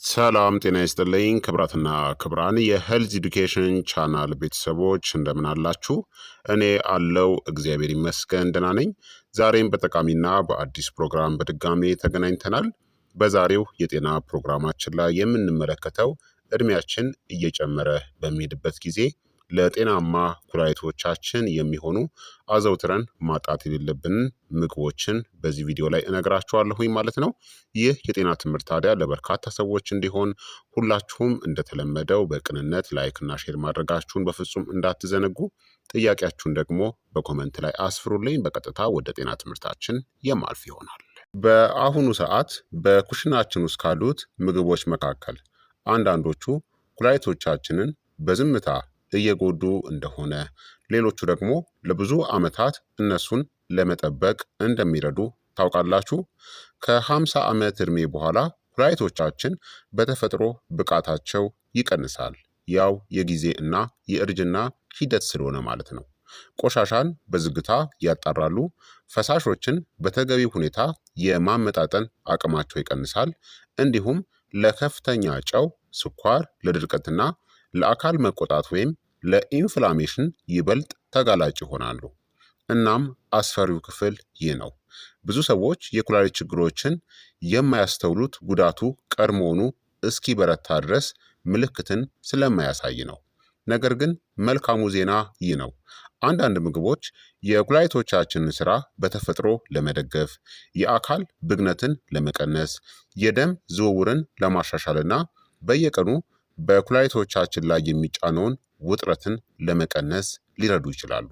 ሰላም ጤና ይስጥልኝ ክብራትና ክብራን የሄልዝ ኤዱኬሽን ቻናል ቤተሰቦች እንደምን አላችሁ? እኔ አለው እግዚአብሔር ይመስገን ደህና ነኝ። ዛሬም በጠቃሚና በአዲስ ፕሮግራም በድጋሜ ተገናኝተናል። በዛሬው የጤና ፕሮግራማችን ላይ የምንመለከተው እድሜያችን እየጨመረ በሚሄድበት ጊዜ ለጤናማ ኩላሊቶቻችን የሚሆኑ አዘውትረን ማጣት የሌለብንን ምግቦችን በዚህ ቪዲዮ ላይ እነግራችኋለሁኝ ማለት ነው። ይህ የጤና ትምህርት ታዲያ ለበርካታ ሰዎች እንዲሆን ሁላችሁም እንደተለመደው በቅንነት ላይክና ሼር ማድረጋችሁን በፍጹም እንዳትዘነጉ። ጥያቄያችሁን ደግሞ በኮመንት ላይ አስፍሩልኝ። በቀጥታ ወደ ጤና ትምህርታችን የማልፍ ይሆናል። በአሁኑ ሰዓት በኩሽናችን ውስጥ ካሉት ምግቦች መካከል አንዳንዶቹ ኩላሊቶቻችንን በዝምታ እየጎዱ እንደሆነ፣ ሌሎቹ ደግሞ ለብዙ ዓመታት እነሱን ለመጠበቅ እንደሚረዱ ታውቃላችሁ። ከ50 ዓመት ዕድሜ በኋላ ኩላሊቶቻችን በተፈጥሮ ብቃታቸው ይቀንሳል። ያው የጊዜ እና የእርጅና ሂደት ስለሆነ ማለት ነው። ቆሻሻን በዝግታ ያጣራሉ። ፈሳሾችን በተገቢ ሁኔታ የማመጣጠን አቅማቸው ይቀንሳል። እንዲሁም ለከፍተኛ ጨው፣ ስኳር፣ ለድርቀትና ለአካል መቆጣት ወይም ለኢንፍላሜሽን ይበልጥ ተጋላጭ ይሆናሉ። እናም አስፈሪው ክፍል ይህ ነው። ብዙ ሰዎች የኩላሊት ችግሮችን የማያስተውሉት ጉዳቱ ቀድሞውኑ እስኪበረታ ድረስ ምልክትን ስለማያሳይ ነው። ነገር ግን መልካሙ ዜና ይህ ነው። አንዳንድ ምግቦች የኩላሊቶቻችንን ስራ በተፈጥሮ ለመደገፍ፣ የአካል ብግነትን ለመቀነስ፣ የደም ዝውውርን ለማሻሻልና በየቀኑ በኩላሊቶቻችን ላይ የሚጫነውን ውጥረትን ለመቀነስ ሊረዱ ይችላሉ።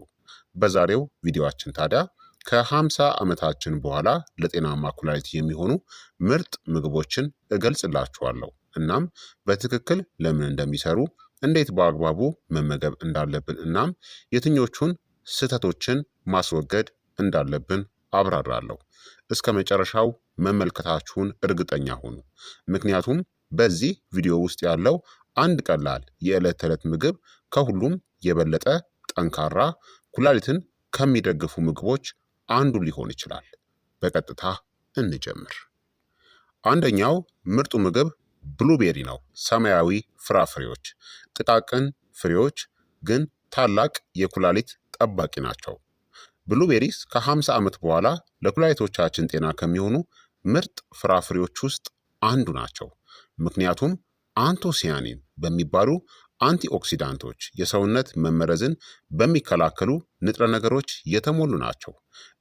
በዛሬው ቪዲዮአችን ታዲያ ከ50 ዓመታችን በኋላ ለጤናማ ኩላሊት የሚሆኑ ምርጥ ምግቦችን እገልጽላችኋለሁ። እናም በትክክል ለምን እንደሚሰሩ፣ እንዴት በአግባቡ መመገብ እንዳለብን እናም የትኞቹን ስህተቶችን ማስወገድ እንዳለብን አብራራለሁ። እስከ መጨረሻው መመልከታችሁን እርግጠኛ ሁኑ። ምክንያቱም በዚህ ቪዲዮ ውስጥ ያለው አንድ ቀላል የዕለት ተዕለት ምግብ ከሁሉም የበለጠ ጠንካራ ኩላሊትን ከሚደግፉ ምግቦች አንዱ ሊሆን ይችላል። በቀጥታ እንጀምር። አንደኛው ምርጡ ምግብ ብሉቤሪ ነው። ሰማያዊ ፍራፍሬዎች፣ ጥቃቅን ፍሬዎች ግን ታላቅ የኩላሊት ጠባቂ ናቸው። ብሉቤሪስ ከ50 ዓመት በኋላ ለኩላሊቶቻችን ጤና ከሚሆኑ ምርጥ ፍራፍሬዎች ውስጥ አንዱ ናቸው። ምክንያቱም አንቶሲያኒን በሚባሉ አንቲኦክሲዳንቶች የሰውነት መመረዝን በሚከላከሉ ንጥረ ነገሮች የተሞሉ ናቸው።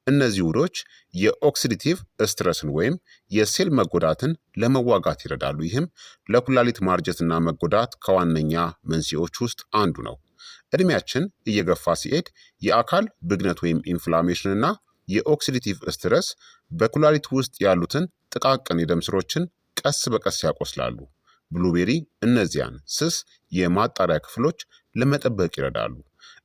እነዚህ ውህዶች የኦክሲዲቲቭ ስትረስን ወይም የሴል መጎዳትን ለመዋጋት ይረዳሉ። ይህም ለኩላሊት ማርጀትና መጎዳት ከዋነኛ መንስኤዎች ውስጥ አንዱ ነው። እድሜያችን እየገፋ ሲሄድ የአካል ብግነት ወይም ኢንፍላሜሽን እና የኦክሲዲቲቭ ስትረስ በኩላሊት ውስጥ ያሉትን ጥቃቅን የደም ስሮችን ቀስ በቀስ ያቆስላሉ። ብሉቤሪ እነዚያን ስስ የማጣሪያ ክፍሎች ለመጠበቅ ይረዳሉ።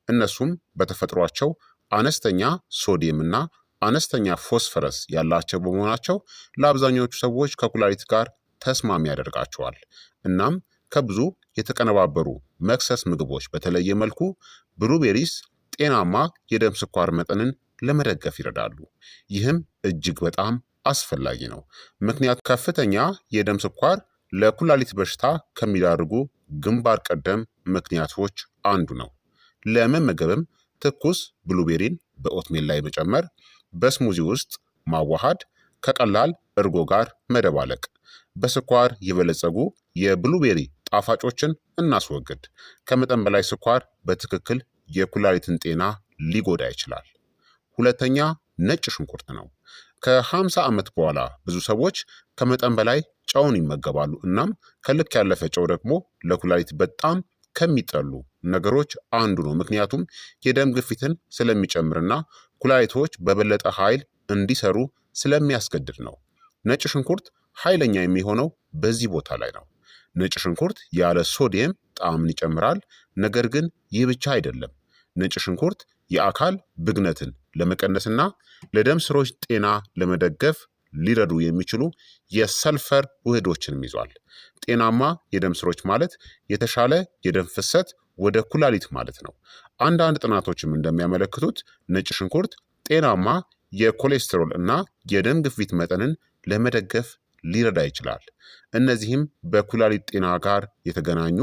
እነሱም በተፈጥሯቸው አነስተኛ ሶዲየም እና አነስተኛ ፎስፈረስ ያላቸው በመሆናቸው ለአብዛኞቹ ሰዎች ከኩላሊት ጋር ተስማሚ ያደርጋቸዋል። እናም ከብዙ የተቀነባበሩ መክሰስ ምግቦች በተለየ መልኩ ብሉቤሪስ ጤናማ የደም ስኳር መጠንን ለመደገፍ ይረዳሉ። ይህም እጅግ በጣም አስፈላጊ ነው። ምክንያቱም ከፍተኛ የደም ስኳር ለኩላሊት በሽታ ከሚዳርጉ ግንባር ቀደም ምክንያቶች አንዱ ነው። ለመመገብም ትኩስ ብሉቤሪን በኦትሜል ላይ መጨመር፣ በስሙዚ ውስጥ ማዋሃድ፣ ከቀላል እርጎ ጋር መደባለቅ። በስኳር የበለጸጉ የብሉቤሪ ጣፋጮችን እናስወግድ። ከመጠን በላይ ስኳር በትክክል የኩላሊትን ጤና ሊጎዳ ይችላል። ሁለተኛ ነጭ ሽንኩርት ነው። ከ50 ዓመት በኋላ ብዙ ሰዎች ከመጠን በላይ ጨውን ይመገባሉ። እናም ከልክ ያለፈ ጨው ደግሞ ለኩላሊት በጣም ከሚጠሉ ነገሮች አንዱ ነው። ምክንያቱም የደም ግፊትን ስለሚጨምርና ኩላሊቶች በበለጠ ኃይል እንዲሰሩ ስለሚያስገድድ ነው። ነጭ ሽንኩርት ኃይለኛ የሚሆነው በዚህ ቦታ ላይ ነው። ነጭ ሽንኩርት ያለ ሶዲየም ጣዕምን ይጨምራል። ነገር ግን ይህ ብቻ አይደለም። ነጭ ሽንኩርት የአካል ብግነትን ለመቀነስና ለደም ስሮች ጤና ለመደገፍ ሊረዱ የሚችሉ የሰልፈር ውህዶችንም ይዟል። ጤናማ የደም ስሮች ማለት የተሻለ የደም ፍሰት ወደ ኩላሊት ማለት ነው። አንዳንድ ጥናቶችም እንደሚያመለክቱት ነጭ ሽንኩርት ጤናማ የኮሌስትሮል እና የደም ግፊት መጠንን ለመደገፍ ሊረዳ ይችላል። እነዚህም በኩላሊት ጤና ጋር የተገናኙ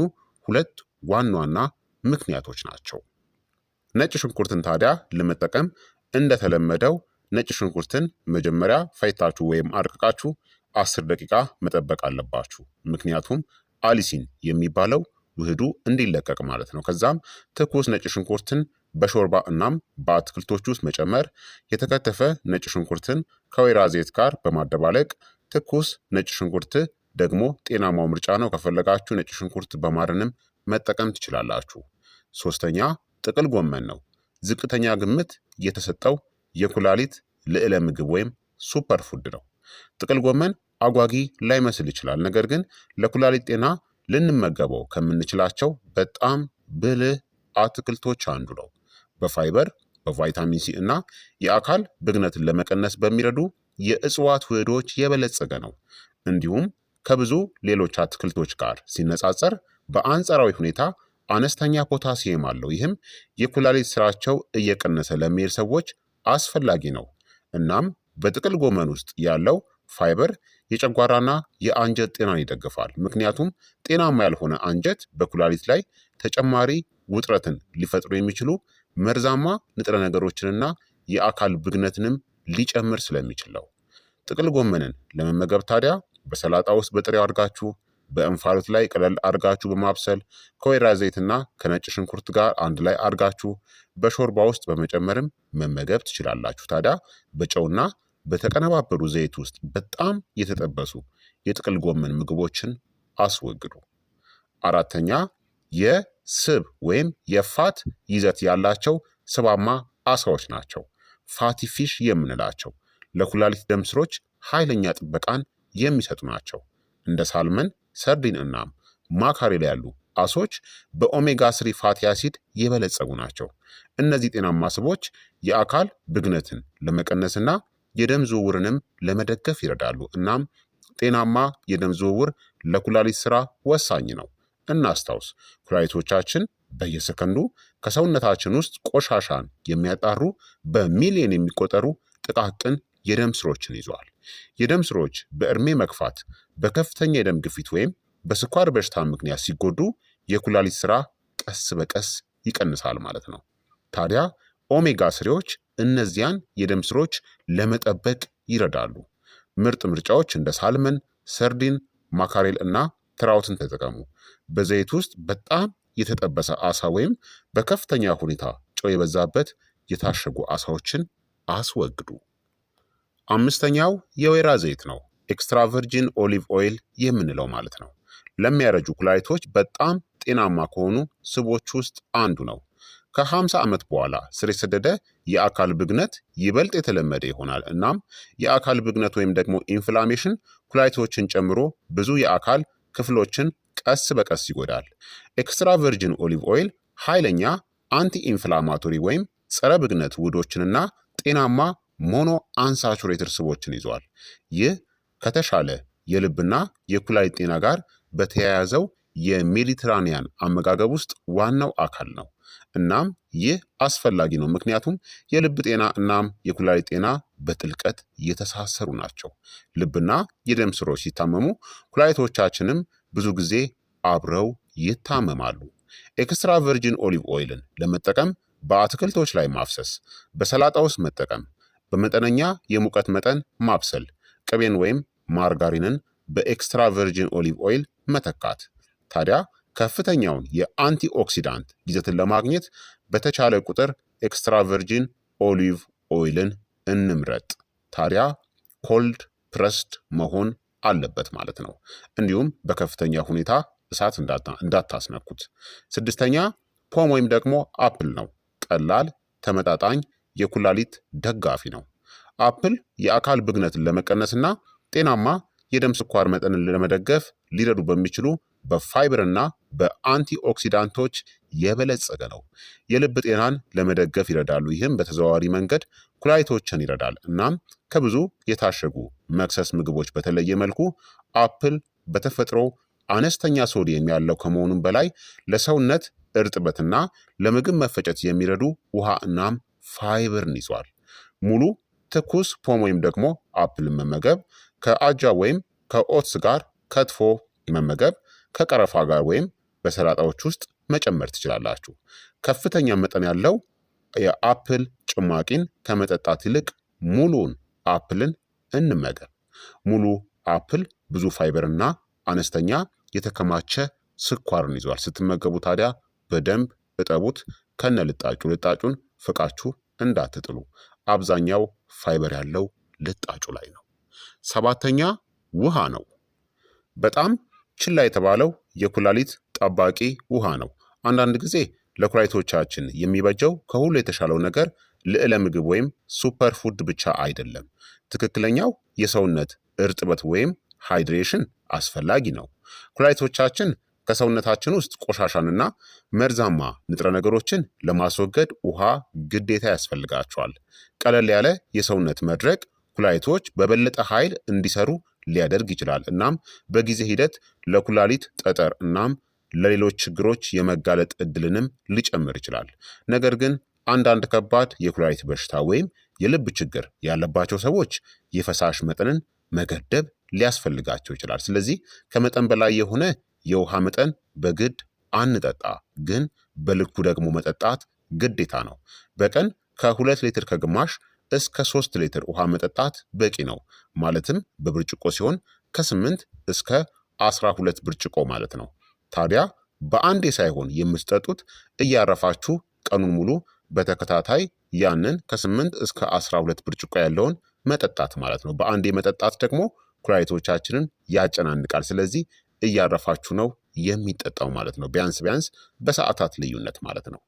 ሁለት ዋና ዋና ምክንያቶች ናቸው። ነጭ ሽንኩርትን ታዲያ ለመጠቀም እንደተለመደው ነጭ ሽንኩርትን መጀመሪያ ፈጭታችሁ ወይም አድቅቃችሁ 10 ደቂቃ መጠበቅ አለባችሁ። ምክንያቱም አሊሲን የሚባለው ውህዱ እንዲለቀቅ ማለት ነው። ከዛም ትኩስ ነጭ ሽንኩርትን በሾርባ እናም በአትክልቶች ውስጥ መጨመር፣ የተከተፈ ነጭ ሽንኩርትን ከወይራ ዘይት ጋር በማደባለቅ ትኩስ ነጭ ሽንኩርት ደግሞ ጤናማው ምርጫ ነው። ከፈለጋችሁ ነጭ ሽንኩርት በማርንም መጠቀም ትችላላችሁ። ሶስተኛ ጥቅል ጎመን ነው። ዝቅተኛ ግምት የተሰጠው የኩላሊት ልዕለ ምግብ ወይም ሱፐር ፉድ ነው። ጥቅል ጎመን አጓጊ ላይመስል ይችላል፣ ነገር ግን ለኩላሊት ጤና ልንመገበው ከምንችላቸው በጣም ብልህ አትክልቶች አንዱ ነው። በፋይበር፣ በቫይታሚን ሲ እና የአካል ብግነትን ለመቀነስ በሚረዱ የእጽዋት ውህዶች የበለጸገ ነው። እንዲሁም ከብዙ ሌሎች አትክልቶች ጋር ሲነጻጸር በአንጻራዊ ሁኔታ አነስተኛ ፖታሲየም አለው። ይህም የኩላሊት ስራቸው እየቀነሰ ለሚሄድ ሰዎች አስፈላጊ ነው። እናም በጥቅል ጎመን ውስጥ ያለው ፋይበር የጨጓራና የአንጀት ጤናን ይደግፋል። ምክንያቱም ጤናማ ያልሆነ አንጀት በኩላሊት ላይ ተጨማሪ ውጥረትን ሊፈጥሩ የሚችሉ መርዛማ ንጥረ ነገሮችንና የአካል ብግነትንም ሊጨምር ስለሚችል ነው። ጥቅል ጎመንን ለመመገብ ታዲያ በሰላጣ ውስጥ በጥሬው አድርጋችሁ በእንፋሎት ላይ ቀለል አድርጋችሁ በማብሰል ከወይራ ዘይትና ከነጭ ሽንኩርት ጋር አንድ ላይ አድርጋችሁ በሾርባ ውስጥ በመጨመርም መመገብ ትችላላችሁ። ታዲያ በጨውና በተቀነባበሩ ዘይት ውስጥ በጣም የተጠበሱ የጥቅል ጎመን ምግቦችን አስወግዱ። አራተኛ የስብ ወይም የፋት ይዘት ያላቸው ስባማ አሳዎች ናቸው። ፋቲ ፊሽ የምንላቸው ለኩላሊት ደም ስሮች ኃይለኛ ጥበቃን የሚሰጡ ናቸው። እንደ ሳልመን፣ ሰርዲን እናም ማካሬል ያሉ አሶች በኦሜጋ 3 ፋቲ አሲድ የበለጸጉ ናቸው። እነዚህ ጤናማ ስቦች የአካል ብግነትን ለመቀነስና የደም ዝውውርንም ለመደገፍ ይረዳሉ። እናም ጤናማ የደም ዝውውር ለኩላሊት ስራ ወሳኝ ነው። እናስታውስ፣ ኩላሊቶቻችን በየሰከንዱ ከሰውነታችን ውስጥ ቆሻሻን የሚያጣሩ በሚሊዮን የሚቆጠሩ ጥቃቅን የደም ስሮችን ይዘዋል። የደም ስሮች በእድሜ መግፋት፣ በከፍተኛ የደም ግፊት ወይም በስኳር በሽታ ምክንያት ሲጎዱ የኩላሊት ስራ ቀስ በቀስ ይቀንሳል ማለት ነው። ታዲያ ኦሜጋ ስሬዎች እነዚያን የደም ስሮች ለመጠበቅ ይረዳሉ። ምርጥ ምርጫዎች እንደ ሳልመን፣ ሰርዲን፣ ማካሬል እና ትራውትን ተጠቀሙ። በዘይት ውስጥ በጣም የተጠበሰ አሳ ወይም በከፍተኛ ሁኔታ ጨው የበዛበት የታሸጉ አሳዎችን አስወግዱ። አምስተኛው የወይራ ዘይት ነው። ኤክስትራ ቨርጂን ኦሊቭ ኦይል የምንለው ማለት ነው። ለሚያረጁ ኩላሊቶች በጣም ጤናማ ከሆኑ ስቦች ውስጥ አንዱ ነው። ከ50 ዓመት በኋላ ስር የሰደደ የአካል ብግነት ይበልጥ የተለመደ ይሆናል። እናም የአካል ብግነት ወይም ደግሞ ኢንፍላሜሽን ኩላሊቶችን ጨምሮ ብዙ የአካል ክፍሎችን ቀስ በቀስ ይጎዳል። ኤክስትራ ቨርጂን ኦሊቭ ኦይል ኃይለኛ አንቲ ኢንፍላማቶሪ ወይም ጸረ ብግነት ውህዶችንና ጤናማ ሞኖ አንሳቹሬትድ ስቦችን ይዟል። ይህ ከተሻለ የልብና የኩላሊት ጤና ጋር በተያያዘው የሜዲትራኒያን አመጋገብ ውስጥ ዋናው አካል ነው። እናም ይህ አስፈላጊ ነው፣ ምክንያቱም የልብ ጤና እናም የኩላሊት ጤና በጥልቀት የተሳሰሩ ናቸው። ልብና የደም ስሮች ሲታመሙ ኩላሊቶቻችንም ብዙ ጊዜ አብረው ይታመማሉ። ኤክስትራ ቨርጂን ኦሊቭ ኦይልን ለመጠቀም በአትክልቶች ላይ ማፍሰስ፣ በሰላጣ ውስጥ መጠቀም፣ በመጠነኛ የሙቀት መጠን ማብሰል፣ ቅቤን ወይም ማርጋሪንን በኤክስትራ ቨርጂን ኦሊቭ ኦይል መተካት። ታዲያ ከፍተኛውን የአንቲኦክሲዳንት ይዘትን ለማግኘት በተቻለ ቁጥር ኤክስትራ ቨርጂን ኦሊቭ ኦይልን እንምረጥ። ታዲያ ኮልድ ፕረስድ መሆን አለበት ማለት ነው። እንዲሁም በከፍተኛ ሁኔታ እሳት እንዳታስነኩት። ስድስተኛ ፖም ወይም ደግሞ አፕል ነው። ቀላል፣ ተመጣጣኝ፣ የኩላሊት ደጋፊ ነው። አፕል የአካል ብግነትን ለመቀነስና ጤናማ የደም ስኳር መጠንን ለመደገፍ ሊረዱ በሚችሉ በፋይበርና በአንቲኦክሲዳንቶች የበለጸገ ነው። የልብ ጤናን ለመደገፍ ይረዳሉ። ይህም በተዘዋዋሪ መንገድ ኩላሊቶችን ይረዳል። እናም ከብዙ የታሸጉ መክሰስ ምግቦች በተለየ መልኩ አፕል በተፈጥሮ አነስተኛ ሶዲየም ያለው ከመሆኑም በላይ ለሰውነት እርጥበትና ለምግብ መፈጨት የሚረዱ ውሃ እናም ፋይበርን ይዟል። ሙሉ ትኩስ ፖም ወይም ደግሞ አፕልን መመገብ ከአጃ ወይም ከኦትስ ጋር ከትፎ መመገብ፣ ከቀረፋ ጋር ወይም በሰላጣዎች ውስጥ መጨመር ትችላላችሁ። ከፍተኛ መጠን ያለው የአፕል ጭማቂን ከመጠጣት ይልቅ ሙሉውን አፕልን እንመገብ። ሙሉ አፕል ብዙ ፋይበርና አነስተኛ የተከማቸ ስኳርን ይዟል። ስትመገቡ ታዲያ በደንብ እጠቡት ከነ ልጣጩ። ልጣጩን ፍቃችሁ እንዳትጥሉ። አብዛኛው ፋይበር ያለው ልጣጩ ላይ ነው። ሰባተኛ ውሃ ነው። በጣም ችላ የተባለው የኩላሊት ጠባቂ ውሃ ነው። አንዳንድ ጊዜ ለኩላሊቶቻችን የሚበጀው ከሁሉ የተሻለው ነገር ልዕለ ምግብ ወይም ሱፐር ፉድ ብቻ አይደለም። ትክክለኛው የሰውነት እርጥበት ወይም ሃይድሬሽን አስፈላጊ ነው። ኩላሊቶቻችን ከሰውነታችን ውስጥ ቆሻሻንና መርዛማ ንጥረ ነገሮችን ለማስወገድ ውሃ ግዴታ ያስፈልጋቸዋል። ቀለል ያለ የሰውነት መድረቅ ኩላሊቶች በበለጠ ኃይል እንዲሰሩ ሊያደርግ ይችላል። እናም በጊዜ ሂደት ለኩላሊት ጠጠር እናም ለሌሎች ችግሮች የመጋለጥ እድልንም ሊጨምር ይችላል። ነገር ግን አንዳንድ ከባድ የኩላሊት በሽታ ወይም የልብ ችግር ያለባቸው ሰዎች የፈሳሽ መጠንን መገደብ ሊያስፈልጋቸው ይችላል። ስለዚህ ከመጠን በላይ የሆነ የውሃ መጠን በግድ አንጠጣ፣ ግን በልኩ ደግሞ መጠጣት ግዴታ ነው። በቀን ከ2 ሊትር ከግማሽ እስከ 3 ሊትር ውሃ መጠጣት በቂ ነው። ማለትም በብርጭቆ ሲሆን ከ8 እስከ 12 ብርጭቆ ማለት ነው። ታዲያ በአንዴ ሳይሆን የምትጠጡት እያረፋችሁ ቀኑን ሙሉ በተከታታይ ያንን ከ8 እስከ 12 ብርጭቆ ያለውን መጠጣት ማለት ነው። በአንዴ መጠጣት ደግሞ ኩላሊቶቻችንን ያጨናንቃል። ስለዚህ እያረፋችሁ ነው የሚጠጣው ማለት ነው። ቢያንስ ቢያንስ በሰዓታት ልዩነት ማለት ነው።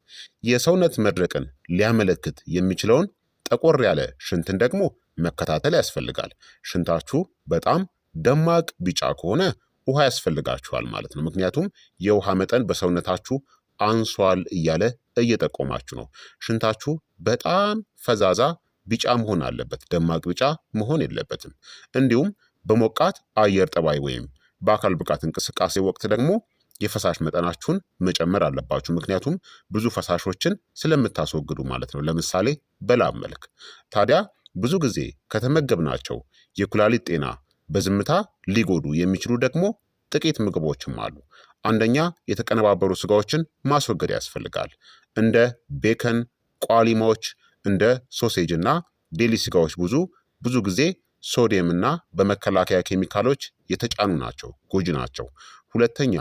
የሰውነት መድረቅን ሊያመለክት የሚችለውን ጠቆር ያለ ሽንትን ደግሞ መከታተል ያስፈልጋል። ሽንታችሁ በጣም ደማቅ ቢጫ ከሆነ ውሃ ያስፈልጋችኋል ማለት ነው። ምክንያቱም የውሃ መጠን በሰውነታችሁ አንሷል እያለ እየጠቆማችሁ ነው። ሽንታችሁ በጣም ፈዛዛ ቢጫ መሆን አለበት፣ ደማቅ ቢጫ መሆን የለበትም። እንዲሁም በሞቃት አየር ጠባይ ወይም በአካል ብቃት እንቅስቃሴ ወቅት ደግሞ የፈሳሽ መጠናችሁን መጨመር አለባችሁ። ምክንያቱም ብዙ ፈሳሾችን ስለምታስወግዱ ማለት ነው። ለምሳሌ በላብ መልክ። ታዲያ ብዙ ጊዜ ከተመገብናቸው የኩላሊት ጤና በዝምታ ሊጎዱ የሚችሉ ደግሞ ጥቂት ምግቦችም አሉ። አንደኛ፣ የተቀነባበሩ ስጋዎችን ማስወገድ ያስፈልጋል። እንደ ቤከን፣ ቋሊማዎች፣ እንደ ሶሴጅ እና ዴሊ ስጋዎች ብዙ ጊዜ ሶዲየም እና በመከላከያ ኬሚካሎች የተጫኑ ናቸው፣ ጎጂ ናቸው። ሁለተኛ፣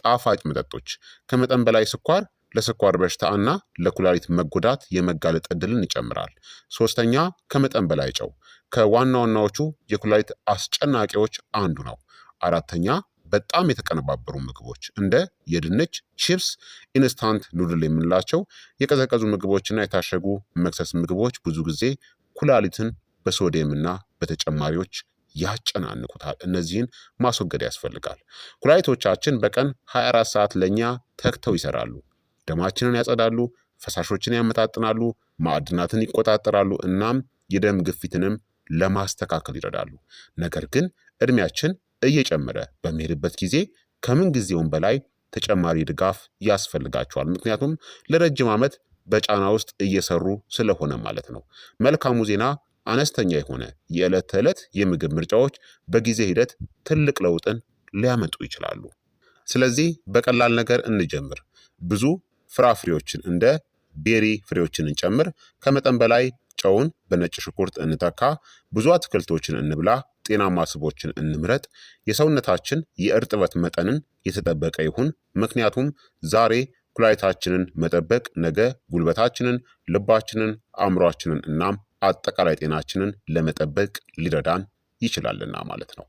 ጣፋጭ መጠጦች። ከመጠን በላይ ስኳር ለስኳር በሽታ እና ለኩላሊት መጎዳት የመጋለጥ ዕድልን ይጨምራል። ሶስተኛ፣ ከመጠን በላይ ጨው ከዋና ዋናዎቹ የኩላሊት አስጨናቂዎች አንዱ ነው። አራተኛ፣ በጣም የተቀነባበሩ ምግቦች እንደ የድንች ቺፕስ፣ ኢንስታንት ኑድል የምንላቸው የቀዘቀዙ ምግቦችና የታሸጉ መክሰስ ምግቦች ብዙ ጊዜ ኩላሊትን በሶዲየም እና በተጨማሪዎች ያጨናንቁታል። እነዚህን ማስወገድ ያስፈልጋል። ኩላሊቶቻችን በቀን 24 ሰዓት ለእኛ ተግተው ይሰራሉ። ደማችንን ያጸዳሉ፣ ፈሳሾችን ያመጣጥናሉ፣ ማዕድናትን ይቆጣጠራሉ፣ እናም የደም ግፊትንም ለማስተካከል ይረዳሉ። ነገር ግን እድሜያችን እየጨመረ በሚሄድበት ጊዜ ከምን ጊዜውም በላይ ተጨማሪ ድጋፍ ያስፈልጋቸዋል። ምክንያቱም ለረጅም ዓመት በጫና ውስጥ እየሰሩ ስለሆነ ማለት ነው። መልካሙ ዜና አነስተኛ የሆነ የዕለት ተዕለት የምግብ ምርጫዎች በጊዜ ሂደት ትልቅ ለውጥን ሊያመጡ ይችላሉ። ስለዚህ በቀላል ነገር እንጀምር። ብዙ ፍራፍሬዎችን እንደ ቤሪ ፍሬዎችን እንጨምር። ከመጠን በላይ ጨውን በነጭ ሽንኩርት እንተካ። ብዙ አትክልቶችን እንብላ። ጤናማ ስቦችን እንምረጥ። የሰውነታችን የእርጥበት መጠንን የተጠበቀ ይሁን። ምክንያቱም ዛሬ ኩላሊታችንን መጠበቅ ነገ ጉልበታችንን፣ ልባችንን፣ አእምሯችንን እናም አጠቃላይ ጤናችንን ለመጠበቅ ሊረዳን ይችላልና ማለት ነው።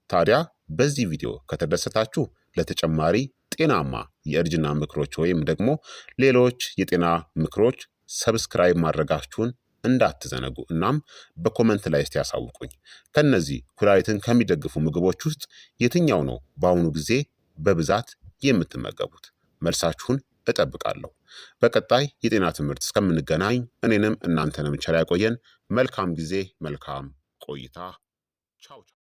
ታዲያ በዚህ ቪዲዮ ከተደሰታችሁ ለተጨማሪ ጤናማ የእርጅና ምክሮች ወይም ደግሞ ሌሎች የጤና ምክሮች ሰብስክራይብ ማድረጋችሁን እንዳትዘነጉ። እናም በኮመንት ላይ እስቲ ያሳውቁኝ። ከነዚህ ኩላሊትን ከሚደግፉ ምግቦች ውስጥ የትኛው ነው በአሁኑ ጊዜ በብዛት የምትመገቡት? መልሳችሁን እጠብቃለሁ። በቀጣይ የጤና ትምህርት እስከምንገናኝ እኔንም እናንተንም ቸር ያቆየን። መልካም ጊዜ፣ መልካም ቆይታ። ቻው ቻው።